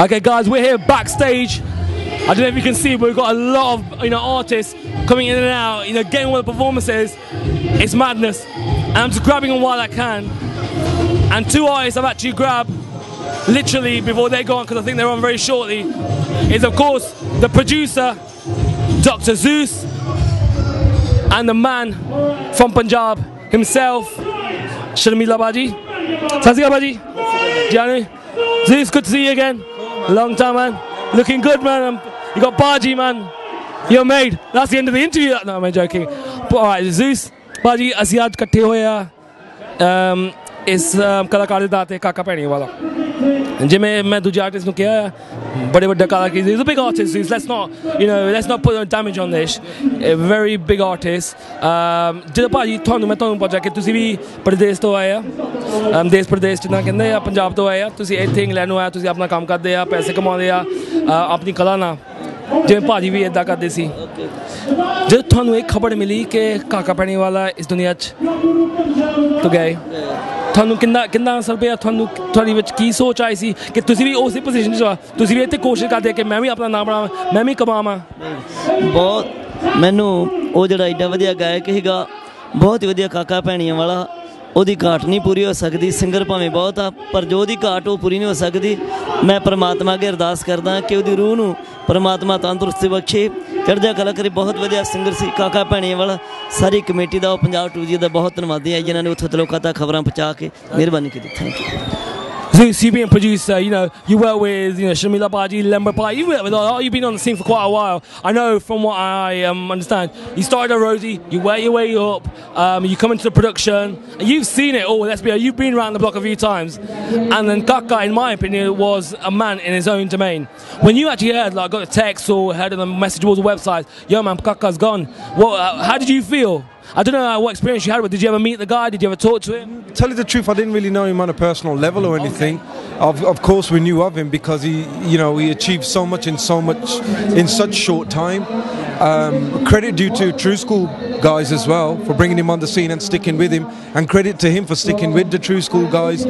Okay, guys, we're here backstage. I don't know if you can see, but we've got a lot of artists coming in and out, getting all the performances. It's madness, and I'm just grabbing them while I can. And two artists I've actually grabbed literally before they go on, because I think they're on very shortly, is of course the producer Dr Zeus and the man from Punjab himself, Sharmila Ji. Sasika Baji, Janu, Zeus, good to see you again. Long time, man. Looking good, man. You got Baji, man. You're made. That's the end of the interview. No, I'm joking. But alright, Zeus, Baji, ਅਸੀਂ ਅੱਜ ਇਕੱਠੇ ਹੋਏ ਆ ਇਸ ਕਲਾਕਾਰ ਦਾ ਤੇ ਕਾਕਾ ਭੈਣੀਵਾਲਾ ਜਿਵੇਂ ਮੈਂ ਦੂਜੇ ਆਰਟਿਸਟ ਨੂੰ ਕਿਹਾ ਬੜੇ ਵੱਡੇ ਕਲਾਕਾਰ he's a big artist. Let's not put damage on this. A very big artist. ਜਦੋਂ ਭਾਜੀ ਮੈਂ ਤੁਹਾਨੂੰ ਪੁੱਛਿਆ ਕਿ ਤੁਸੀਂ ਵੀ ਪ੍ਰਦੇਸ਼ ਤੋਂ ਆਏ ਆ ਦੇਸ਼ ਪ੍ਰਦੇਸ਼ ਨਾ ਕਹਿੰਦੇ ਆ ਪੰਜਾਬ ਤੋਂ ਆਏ ਆ ਤੁਸੀਂ ਇੱਥੇ ਇੰਗਲੈਂਡ ਨੂੰ ਆਇਆ ਤੁਸੀਂ ਆਪਣਾ ਕੰਮ ਕਰਦੇ ਆ ਪੈਸੇ ਕਮਾਉਂਦੇ ਆ ਆਪਣੀ ਕਲਾ ਨਾਲ ਜਿਵੇਂ ਭਾਜੀ ਵੀ ਇਦਾਂ ਕਰਦੇ ਸੀ ਜਦੋਂ ਤੁਹਾਨੂੰ ਇੱਕ ਖਬਰ ਮਿਲੀ ਕਿ ਕਾਕਾ ਭੈਣੀਵਾਲਾ ਇਸ ਦੁਨੀਆ 'ਚ ਤੋਂ ਗਏ ਤੁਹਾਨੂੰ ਕਿੰਨਾ ਅਸਰ ਪਿਆ ਤੁਹਾਡੀ ਵਿੱਚ ਕੀ ਸੋਚ ਆਈ ਸੀ ਕਿ ਤੁਸੀਂ ਵੀ ਉਸੇ ਪੋਜੀਸ਼ਨ 'ਚ ਤੁਸੀਂ ਵੀ ਇੱਥੇ ਕੋਸ਼ਿਸ਼ ਕਰਦੇ ਕਿ ਮੈਂ ਵੀ ਆਪਣਾ ਨਾਮ ਬਣਾਵਾਂ ਮੈਂ ਵੀ ਕਮਾਵਾਂ ਬਹੁਤ ਮੈਨੂੰ ਉਹ ਜਿਹੜਾ ਐਡਾ ਵਧੀਆ ਗਾਇਕ ਸੀਗਾ ਬਹੁਤ ਹੀ ਵਧੀਆ ਕਾਕਾ ਭੈਣੀਵਾਲਾ ਉਹਦੀ ਘਾਟ ਨਹੀਂ ਪੂਰੀ ਹੋ ਸਕਦੀ ਸਿੰਗਰ ਭਾਵੇਂ ਬਹੁਤ ਆ ਪਰ ਜੋ ਉਹਦੀ ਘਾਟ ਉਹ ਪੂਰੀ ਨਹੀਂ ਹੋ ਸਕਦੀ ਮੈਂ ਪਰਮਾਤਮਾ ਅੱਗੇ ਅਰਦਾਸ ਕਰਦਾ ਕਿ ਉਹਦੀ ਰੂਹ ਨੂੰ ਪਰਮਾਤਮਾ ਤੰਦਰੁਸਤੀ ਬਖਸ਼ੇ ਚੜ੍ਹਦਾ ਕਲਾ ਕਰੇ ਬਹੁਤ ਵਧੀਆ ਸਿੰਗਰ ਸੀ ਕਾਕਾ ਭੈਣੀਵਾਲਾ ਸਾਰੀ ਕਮੇਟੀ ਦਾ ਉਹ ਪੰਜਾਬ ਟੂਜੀ ਦਾ ਬਹੁਤ ਧੰਨਵਾਦੀ ਹੈ ਜਿਨ੍ਹਾਂ ਨੇ ਉੱਥੋਂ ਲੋਕਾਂ ਤੱਕ ਖਬਰਾਂ ਪਹੁੰਚਾ ਕੇ ਮਿਹਰਬਾਨੀ ਕੀਤੀ thank you Zeus, you being a producer, you work with Sharmila Baji, Lember Pie. You've been on the scene for quite a while. I know from what I understand, you started at Rosie, you work your way up, you come into the production, and you've seen it all. Let's be honest, you've been around the block a few times. And then Kaka, in my opinion, was a man in his own domain. When you actually heard, got a text or heard on the message boards or websites, yo man, Kaka's gone. How did you feel? I don't know what experience you had with. Did you ever meet the guy? Did you ever talk to him? Tell you the truth, I didn't really know him on a personal level or anything. Okay. Of course, we knew of him because he achieved so much in such short time. Credit due to True School guys as well for bringing him on the scene and sticking with him, and credit to him for sticking with the True School guys.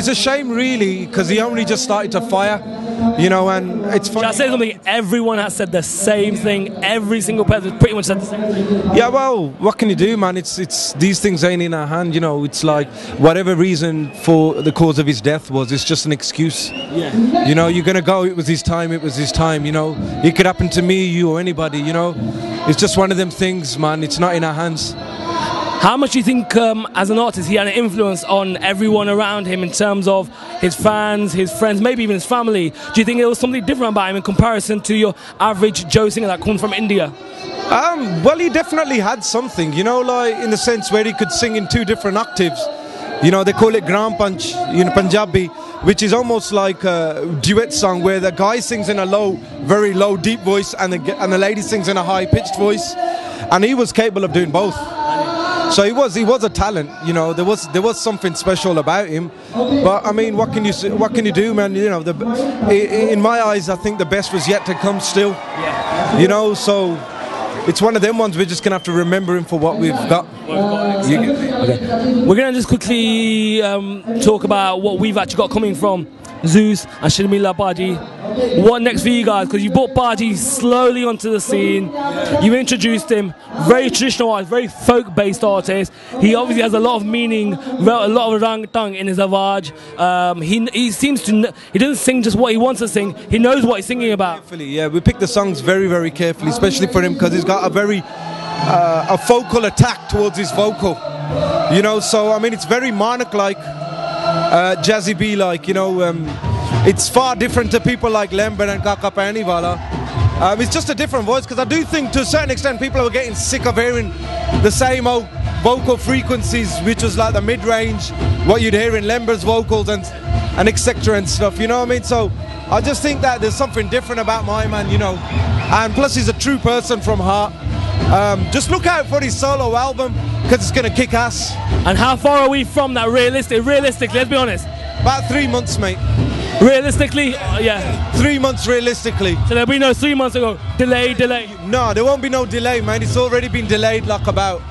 It's a shame really because he only just started to fire. And it's funny. Shall I say something? Everyone has said the same thing. Every single person has pretty much said the same thing. Yeah, well, what can you do, man? It's these things ain't in our hand. It's like whatever reason for the cause of his death was, it's just an excuse. Yeah. You're gonna go. It was his time. It was his time. It could happen to me, you, or anybody. It's just one of them things, man. It's not in our hands. How much do you think, as an artist, he had an influence on everyone around him in terms of his fans, his friends, maybe even his family? Do you think there was something different about him in comparison to your average Joe singer that comes from India? Well, he definitely had something, like in the sense where he could sing in two different octaves. They call it Gram Punch in Punjabi, which is almost like a duet song where the guy sings in a low, very low, deep voice, and the lady sings in a high-pitched voice. And he was capable of doing both. So he was a talent, there was something special about him. But I mean, what can you do, man? In my eyes, I think the best was yet to come still. Yeah. So it's one of them ones we're just gonna have to remember him for what we've got. Okay. We're gonna just quickly talk about what we've actually got coming from Zeus and Sharmila Baji. What next for you guys? Because you brought Baji slowly onto the scene. You introduced him, very traditional artist, very folk-based artist. He obviously has a lot of meaning, a lot of rang tang in his avaj. He seems to he doesn't sing just what he wants to sing. He knows what he's singing about. Carefully, yeah. We picked the songs very, very carefully, especially for him because he's got a very a focal attack towards his vocal. So I mean, it's very Marnik-like, Jazzy B-like. It's far different to people like Lember and Kaka Bhaniawala. It's just a different voice because I do think to a certain extent people are getting sick of hearing the same old vocal frequencies, which was like the mid-range, what you'd hear in Lember's vocals and etc. and stuff, you know what I mean? So I just think that there's something different about my man, and plus he's a true person from heart. Just look out for his solo album because it's going to kick ass. And how far are we from that realistically, let's be honest? About 3 months, mate. Realistically, yeah. 3 months realistically. So there'll be no 3 months ago. Delay. No, there won't be no delay, man. It's already been delayed like about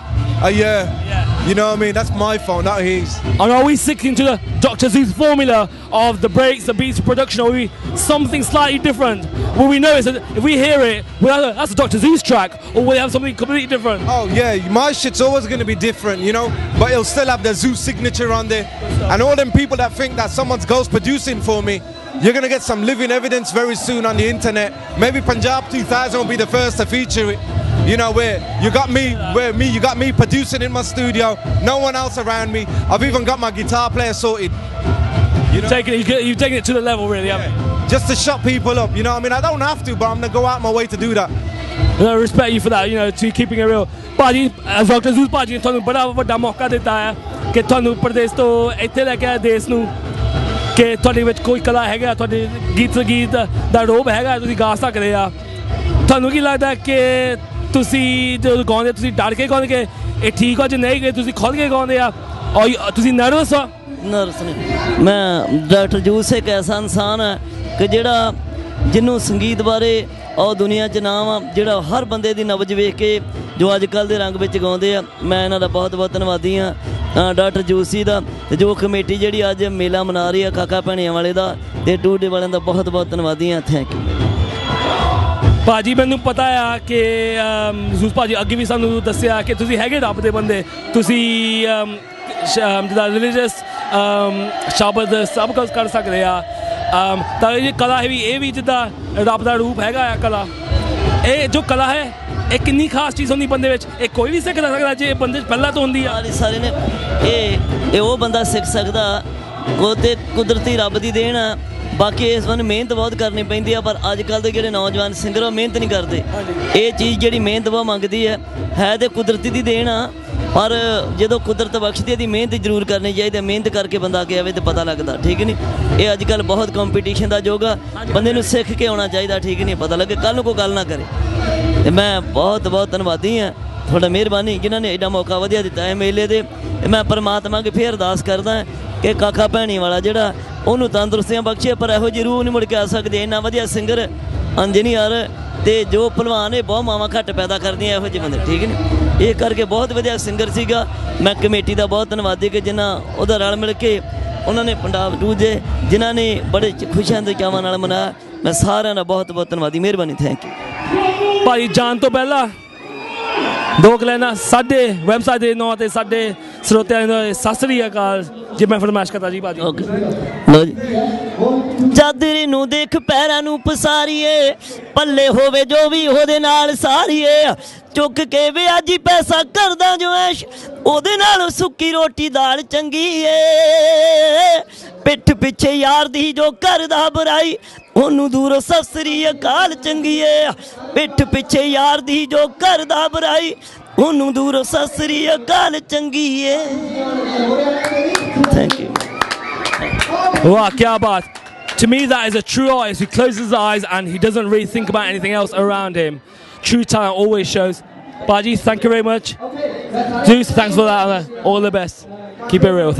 a year. Yeah. You know what I mean? That's my phone, not his. And are we sticking to the Dr. Zeus formula of the breaks, the beats, production, or are we something slightly different? Will we notice that if we hear it, well, that's a Dr. Zeus track, or will it have something completely different? Oh yeah, my shit's always going to be different, you know, but it'll still have the Zeus signature on there. And all them people that think that someone's ghost producing for me, you're going to get some living evidence very soon on the internet. Maybe Punjab 2000 will be the first to feature it. You know, where you got me producing in my studio, no one else around me. I've even got my guitar player sorted. You know? You've taken it to the level, really, haven't you? Just to shut people up, you know what I mean? I don't have to, but I'm going to go out my way to do that. I respect you for that, you know, to keeping it real. Baji, Dr. Zeus Baji ने ਤੁਹਾਨੂੰ ਬੜਾ ਵੱਡਾ ਮੌਕਾ ਦਿੱਤਾ ਹੈ ਕਿ ਤੁਹਾਨੂੰ ਪ੍ਰਦੇਸ਼ ਤੋਂ ਇੱਥੇ ਲੈ ਕੇ ਆਏ ਦੇਸ਼ ਨੂੰ ਕਿ ਤੁਹਾਡੇ ਵਿੱਚ ਕੋਈ ਕਲਾ ਹੈਗਾ, ਤੁਹਾਡੇ ਗੀਤ ਦਾ ਰੋਬ ਹੈਗਾ, ਤੁਸੀਂ ਗਾ ਸਕਦੇ ਆ। ਤੁਹਾਨੂੰ ਕੀ ਲੱਗਦਾ ਕਿ ਤੁਸੀਂ ਜਦੋਂ ਗਾਉਂਦੇ ਤੁਸੀਂ ਡਰ ਕੇ ਗਾਉਂਦੇ ਕਿ ਇਹ ਠੀਕ ਹੋ ਜਾਂ ਨਹੀਂ ਕਿ ਤੁਸੀਂ ਖੁੱਲ੍ਹ ਕੇ ਗਾਉਂਦੇ ਆ ਔਰ ਤੁਸੀਂ ਨਰਵਸ ਹੋ? ਨਰਵਸ ਨਹੀਂ। ਮੈਂ ਡਾਕਟਰ ਜੂਸ ਇੱਕ ਐਸਾ ਇਨਸਾਨ ਹੈ ਕਿ ਜਿਹੜਾ ਜਿਹਨੂੰ ਸੰਗੀਤ ਬਾਰੇ ਔਰ ਦੁਨੀਆ 'ਚ ਨਾਮ ਆ, ਜਿਹੜਾ ਹਰ ਬੰਦੇ ਦੀ ਨਬਜ਼ ਵੇਖ ਕੇ ਜੋ ਅੱਜ ਕੱਲ੍ਹ ਦੇ ਰੰਗ ਵਿੱਚ ਗਾਉਂਦੇ ਆ। ਮੈਂ ਇਹਨਾਂ ਦਾ ਬਹੁਤ ਬਹੁਤ ਧੰਨਵਾਦੀ ਹਾਂ ਡਾਕਟਰ ਜੂਸੀ ਦਾ, ਅਤੇ ਜੋ ਕਮੇਟੀ ਜਿਹੜੀ ਅੱਜ ਮੇਲਾ ਮਨਾ ਰਹੀ ਆ ਕਾਕਾ ਭੈਣੀਆਂ ਵਾਲੇ ਦਾ ਅਤੇ ਟੂਡੇ ਵਾਲਿਆਂ ਦਾ ਬਹੁਤ ਬਹੁਤ ਧੰਨਵਾਦੀ ਹਾਂ। ਥੈਂਕ ਯੂ ਭਾਜੀ। ਮੈਨੂੰ ਪਤਾ ਆ ਕਿ ਜ਼ੂਸ ਭਾਜੀ ਅੱਗੇ ਵੀ ਸਾਨੂੰ ਦੱਸਿਆ ਕਿ ਤੁਸੀਂ ਹੈਗੇ ਰੱਬ ਦੇ ਬੰਦੇ, ਤੁਸੀਂ ਜਿੱਦਾਂ ਰਿਲੀਜੀਅਸ ਸ਼ਬਦ ਸਭ ਕੁਝ ਕਰ ਸਕਦੇ ਆ। ਤਾਂ ਇਹ ਕਲਾ ਹੈ ਵੀ ਇਹ ਵੀ ਜਿੱਦਾਂ ਰੱਬ ਦਾ ਰੂਪ ਹੈਗਾ ਆ ਕਲਾ। ਇਹ ਜੋ ਕਲਾ ਹੈ ਇਹ ਕਿੰਨੀ ਖਾਸ ਚੀਜ਼ ਹੁੰਦੀ ਬੰਦੇ ਵਿੱਚ, ਇਹ ਕੋਈ ਵੀ ਸਿੱਖ ਸਕਦਾ ਜੇ ਬੰਦੇ 'ਚ ਪਹਿਲਾਂ ਤੋਂ ਹੁੰਦੀ ਆ। ਸਾਰੇ ਨੇ ਇਹ ਉਹ ਬੰਦਾ ਸਿੱਖ ਸਕਦਾ, ਉਹ ਤਾਂ ਕੁਦਰਤੀ ਰੱਬ ਦੀ ਦੇਣ ਆ। ਬਾਕੀ ਇਸ ਬੰਨੇ ਮਿਹਨਤ ਬਹੁਤ ਕਰਨੀ ਪੈਂਦੀ ਆ, ਪਰ ਅੱਜ ਕੱਲ੍ਹ ਦੇ ਜਿਹੜੇ ਨੌਜਵਾਨ ਸਿੰਗਰ ਉਹ ਮਿਹਨਤ ਨਹੀਂ ਕਰਦੇ। ਇਹ ਚੀਜ਼ ਜਿਹੜੀ ਮਿਹਨਤ ਬਹੁਤ ਮੰਗਦੀ ਹੈ ਤਾਂ ਕੁਦਰਤੀ ਦੀ ਦੇਣ ਆ, ਪਰ ਜਦੋਂ ਕੁਦਰਤ ਬਖਸ਼ਦੀ ਇਹਦੀ ਮਿਹਨਤ ਜ਼ਰੂਰ ਕਰਨੀ ਚਾਹੀਦੀ। ਮਿਹਨਤ ਕਰਕੇ ਬੰਦਾ ਅੱਗੇ ਆਵੇ ਤਾਂ ਪਤਾ ਲੱਗਦਾ, ਠੀਕ ਨਹੀਂ? ਇਹ ਅੱਜ ਕੱਲ੍ਹ ਬਹੁਤ ਕੰਪੀਟੀਸ਼ਨ ਦਾ ਯੁੱਗ ਆ, ਬੰਦੇ ਨੂੰ ਸਿੱਖ ਕੇ ਆਉਣਾ ਚਾਹੀਦਾ, ਠੀਕ ਨਹੀਂ? ਪਤਾ ਲੱਗੇ ਕੱਲ੍ਹ ਨੂੰ ਕੋਈ ਗੱਲ ਨਾ ਕਰੇ। ਅਤੇ ਮੈਂ ਬਹੁਤ ਬਹੁਤ ਧੰਨਵਾਦੀ ਹਾਂ ਤੁਹਾਡਾ, ਮਿਹਰਬਾਨੀ ਜਿਨ੍ਹਾਂ ਨੇ ਐਡਾ ਮੌਕਾ ਵਧੀਆ ਦਿੱਤਾ ਹੈ ਮੇਲੇ ਦੇ। ਮੈਂ ਪਰਮਾਤਮਾ ਅੱਗੇ ਫੇਰ ਅਰਦਾਸ ਕਰਦਾ ਕਿ ਕਾਕਾ ਭੈਣੀ ਵਾਲਾ ਜਿਹੜਾ ਉਹਨੂੰ ਤੰਦਰੁਸਤੀਆਂ ਬਖਸ਼ੇ, ਪਰ ਇਹੋ ਜਿਹੀ ਰੂਹ ਨਹੀਂ ਮੁੜ ਕੇ ਆ ਸਕਦੀ। ਇੰਨਾ ਵਧੀਆ ਸਿੰਗਰ ਇੰਜੀਨੀਅਰ ਅਤੇ ਜੋ ਭਲਵਾਨ ਇਹ ਬਹੁਤ ਮਾਵਾਂ ਘੱਟ ਪੈਦਾ ਕਰਦੀਆਂ ਇਹੋ ਜਿਹੇ ਬੰਦੇ, ਠੀਕ ਨੇ? ਇਹ ਕਰਕੇ ਬਹੁਤ ਵਧੀਆ ਸਿੰਗਰ ਸੀਗਾ। ਮੈਂ ਕਮੇਟੀ ਦਾ ਬਹੁਤ ਧੰਨਵਾਦੀ ਕਿ ਜਿਨ੍ਹਾਂ ਉਹਦਾ ਰਲ ਮਿਲ ਕੇ ਉਹਨਾਂ ਨੇ ਪੰਜਾਬ ਟੂਜੇ ਜਿਨ੍ਹਾਂ ਨੇ ਬੜੇ ਖੁਸ਼ੀਆਂ ਦੇ ਚਾਵਾਂ ਨਾਲ ਮਨਾਇਆ। ਮੈਂ ਸਾਰਿਆਂ ਦਾ ਬਹੁਤ ਬਹੁਤ ਧੰਨਵਾਦੀ, ਮਿਹਰਬਾਨੀ, ਥੈਂਕ ਯੂ। ਭਾਈ ਜਾਣ ਤੋਂ ਪਹਿਲਾਂ ਦੋ ਲੈਣਾ ਸਾਡੇ ਵੈਬਸਾਈਟ ਦੇ ਨਾਂ 'ਤੇ ਸਾਡੇ ਸਰੋਤਿਆਂ ਨੂੰ ਸਤਿ ਸ੍ਰੀ ਅਕਾਲ ਜੀ। ਮੈਂ ਫਰਮਾਇਸ਼ ਕਰਦਾ ਜੀ ਭਾਜੀ। ਓਕੇ ਲਓ ਜੀ। ਚਾਦਰੀ ਨੂੰ ਦੇਖ ਪੈਰਾਂ ਨੂੰ ਪਸਾਰੀਏ, ਪੱਲੇ ਹੋਵੇ ਜੋ ਵੀ ਉਹਦੇ ਨਾਲ ਸਾਰੀਏ, ਚੁੱਕ ਕੇ ਵਿਆਜੀ ਪੈਸਾ ਕਰਦਾ ਜੋ ਐਸ਼, ਉਹਦੇ ਨਾਲ ਸੁੱਕੀ ਰੋਟੀ ਦਾਲ ਚੰਗੀ ਏ। ਪਿੱਠ ਪਿੱਛੇ ਯਾਰ ਦੀ ਜੋ ਕਰਦਾ ਬੁਰਾਈ, ਉਹਨੂੰ ਦੂਰੋਂ ਸਤਿ ਸ੍ਰੀ ਅਕਾਲ ਚੰਗੀ ਏ। ਪਿੱਠ ਪਿੱਛੇ ਯਾਰ ਦੀ ਜੋ ਕਰਦਾ ਬੁਰਾਈ, ਉਹਨੂੰ ਦੂਰੋਂ ਸਤਿ ਸ੍ਰੀ ਅਕਾਲ ਚੰਗੀ ਏ। Thank you. Wow, kya baat. To me, that is a true artist who closes his eyes and he doesn't really think about anything else around him. True talent always shows. Baji, thank you very much. Zeus, thanks for that. All the best. Keep it real.